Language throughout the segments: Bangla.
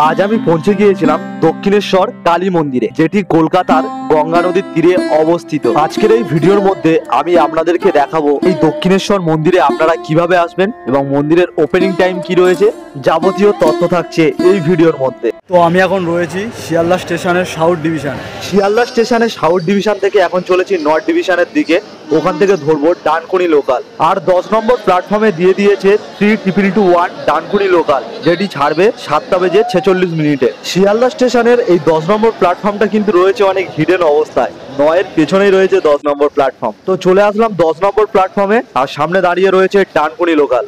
আজ আমি পৌঁছে গিয়েছিলাম দক্ষিণেশ্বর কালী মন্দিরে, যেটি কলকাতার গঙ্গা নদীর তীরে অবস্থিত। আজকের এই ভিডিওর মধ্যে আমি আপনাদেরকে দেখাবো এই দক্ষিণেশ্বর মন্দিরে আপনারা কিভাবে আসবেন এবং মন্দিরের ওপেনিং টাইম কি রয়েছে, যাবতীয় তথ্য থাকছে এই ভিডিওর মধ্যে। তো আমি এখন রয়েছি শিয়ালদা স্টেশনের সাউথ ডিভিশনে। শিয়ালদা স্টেশনের সাউথ ডিভিশন থেকে এখন চলেছি নর্থ ডিভিশনের দিকে। ওখান থেকে ধরবো ডানকুনি লোকাল। আর 10 নম্বর প্ল্যাটফর্মে দিয়ে দিয়েছে 3221 ডানকুনি লোকাল, যেটি ছাড়বে 7:46 শিয়ালদা স্টেশনের এই 10 নম্বর প্ল্যাটফর্মটা কিন্তু রয়েছে অনেক হিডেন অবস্থায়। 9-এর পেছনেই রয়েছে 10 নম্বর প্ল্যাটফর্ম। তো চলে আসলাম 10 নম্বর প্ল্যাটফর্মে, আর সামনে দাঁড়িয়ে রয়েছে ডানকুনি লোকাল।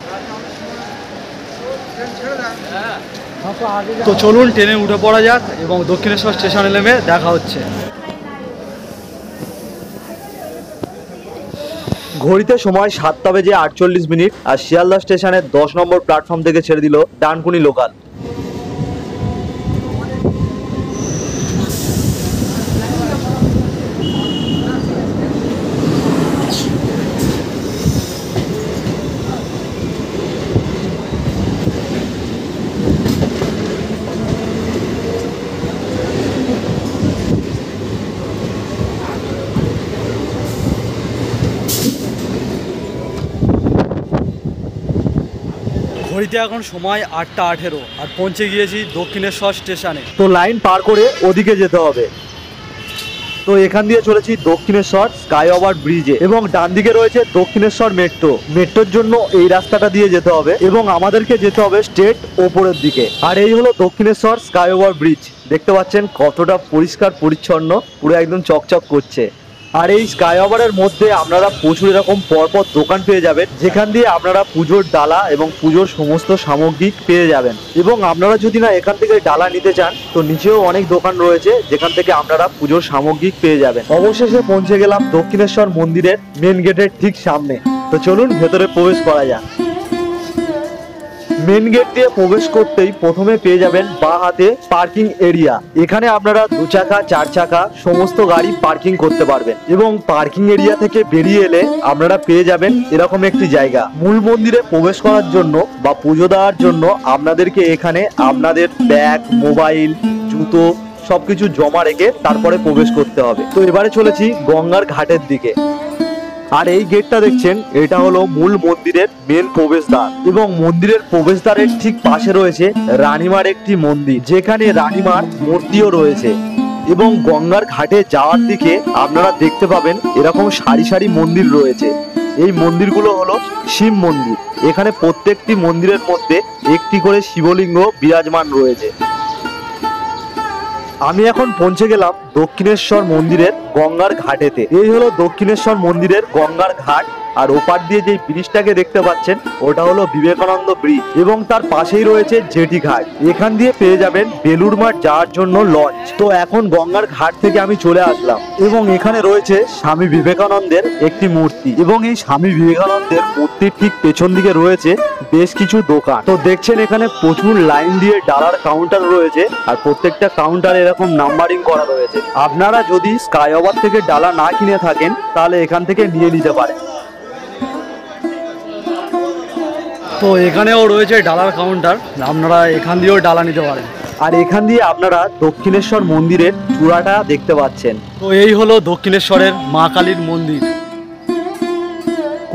তো চলুন ট্রেনে উঠে পড়া যাক এবং দক্ষিণেশ্বর স্টেশনে নেমে দেখা হচ্ছে। ঘড়িতে সময় 7:48 আর শিয়ালদা স্টেশনের 10 নম্বর প্ল্যাটফর্ম থেকে ছেড়ে দিল ডানকুনি লোকাল। ঘড়িতে এখন সময় 8:18 আর পৌঁছে গিয়েছি দক্ষিণেশ্বর স্টেশনে। তো লাইন পার করে ওদিকে যেতে হবে। তো এখান দিয়ে চলেছি দক্ষিণেশ্বর স্কাই ওভার ব্রিজে, এবং ডান দিকে রয়েছে দক্ষিণেশ্বর মেট্রোর জন্য এই রাস্তাটা দিয়ে যেতে হবে এবং আমাদেরকে যেতে হবে স্ট্রেট ওপরের দিকে। আর এই হলো দক্ষিণেশ্বর স্কাই ওভার ব্রিজ। দেখতে পাচ্ছেন কতটা পরিষ্কার পরিচ্ছন্ন, পুরো একদম চকচক করছে। আর এই স্কাই ওভারের মধ্যে আপনারা প্রচুর এরকম পরপর দোকান পেয়ে যাবেন, যেখান দিয়ে আপনারা পুজোর ডালা এবং পুজোর সমস্ত সামগ্রী পেয়ে যাবেন। এবং আপনারা যদি না এখান থেকে ডালা নিতে চান, তো নিচেও অনেক দোকান রয়েছে যেখান থেকে আপনারা পুজোর সামগ্রী পেয়ে যাবেন। অবশেষে পৌঁছে গেলাম দক্ষিণেশ্বর মন্দিরের মেন গেটের ঠিক সামনে। তো চলুন ভেতরে প্রবেশ করা যাক। মেন গেট দিয়ে প্রবেশ করতেই প্রথমে পেয়ে যাবেন বাঁ হাতে পার্কিং এরিয়া। এখানে আপনারা 2 চাকা 4 চাকা সমস্ত গাড়ি পার্কিং করতে পারবেন। এবং পার্কিং এরিয়া থেকে বেরিয়ে এলে আপনারা পেয়ে যাবেন এরকম একটি জায়গা। মূল মন্দিরে প্রবেশ করার জন্য বা পুজো দেওয়ার জন্য আপনাদেরকে এখানে আপনাদের ব্যাগ, মোবাইল, জুতো সবকিছু জমা রেখে তারপরে প্রবেশ করতে হবে। তো এবারে চলেছি গঙ্গার ঘাটের দিকে। আর এই গেটটা দেখছেন, এটা হলো মূল মন্দিরের মেন প্রবেশদ্বার। এবং মন্দিরের প্রবেশদ্বারের ঠিক পাশে রয়েছে রানীমার একটি মন্দির, যেখানে রানীমার মূর্তিও রয়েছে। এবং গঙ্গার ঘাটে যাওয়ার দিকে আপনারা দেখতে পাবেন এরকম সারি সারি মন্দির রয়েছে। এই মন্দিরগুলো হলো শিব মন্দির। এখানে প্রত্যেকটি মন্দিরের মধ্যে একটি করে শিবলিঙ্গ বিরাজমান রয়েছে। আমি এখন পৌঁছে গেলাম দক্ষিণেশ্বর মন্দিরের গঙ্গার ঘাটেতে। এই হলো দক্ষিণেশ্বর মন্দিরের গঙ্গার ঘাট। আর ওপার দিয়ে যে ব্রিজটাকে দেখতে পাচ্ছেন, ওটা হলো বিবেকানন্দ ব্রিজ। এবং তার পাশেই রয়েছে জেটি ঘাট। এখান দিয়ে পেয়ে যাবেন বেলুড় মাঠ যাওয়ার জন্য লঞ্চ। তো এখন গঙ্গার ঘাট থেকে আমি চলে আসলাম, এবং এখানে রয়েছে স্বামী বিবেকানন্দের একটি মূর্তি। এবং এই স্বামী বিবেকানন্দের মূর্তির ঠিক পেছন দিকে রয়েছে বেশ কিছু দোকান। তো দেখছেন এখানে প্রচুর লাইন দিয়ে ডালার কাউন্টার রয়েছে, আর প্রত্যেকটা কাউন্টারে এরকম নাম্বারিং করা রয়েছে। আপনারা যদি স্কাই ওভার থেকে ডালা না কিনে থাকেন, তাহলে এখান থেকে নিয়ে নিতে পারেন। তো এখানেও রয়েছে ডালার কাউন্টার, আপনারা এখান দিয়েও ডালা নিতে পারেন। আর এখান দিয়ে আপনারা দক্ষিণেশ্বর মন্দিরের চূড়াটা দেখতে পাচ্ছেন। তো এই হলো দক্ষিণেশ্বরের মা কালীর মন্দির।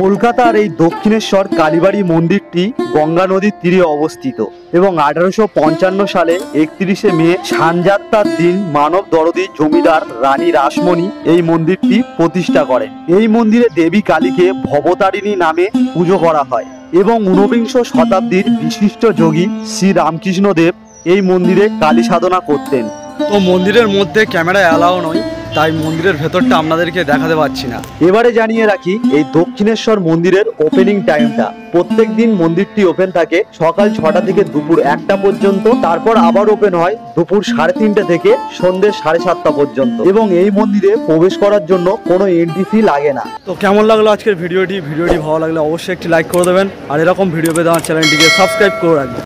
কলকাতার এই দক্ষিণেশ্বর কালীবাড়ি মন্দিরটি গঙ্গা নদীর তীরে অবস্থিত। এবং 1855 সালে 31শে মে সানযাত্রার দিন মানব দরদী জমিদার রানী রাসমণি এই মন্দিরটি প্রতিষ্ঠা করেন। এই মন্দিরে দেবী কালীকে ভবতারিণী নামে পুজো করা হয়। এবং 19বিংশ শতাব্দীর বিশিষ্ট যোগী শ্রী রামকৃষ্ণ দেব এই মন্দিরে কালী সাধনা করতেন। তো মন্দিরের মধ্যে ক্যামেরা অ্যালাউ নয়, তাই মন্দিরের ভেতরটা আপনাদেরকে দেখাতে পাচ্ছি না। এবারে জানিয়ে রাখি এই দক্ষিণেশ্বর মন্দিরের ওপেনিং টাইমটা। প্রত্যেক দিন মন্দিরটি ওপেন থাকে সকাল 6টা থেকে দুপুর 1টা পর্যন্ত। তারপর আবার ওপেন হয় দুপুর 3:30 থেকে সন্ধ্যে 7:30 পর্যন্ত। এবং এই মন্দিরে প্রবেশ করার জন্য কোনো এন্ট্রি ফি লাগে না। তো কেমন লাগলো আজকের ভিডিওটি ভালো লাগলে অবশ্যই একটি লাইক করে দেবেন। আর এরকম ভিডিও পেতে আমার চ্যানেলটিকে সাবস্ক্রাইব করে রাখবেন।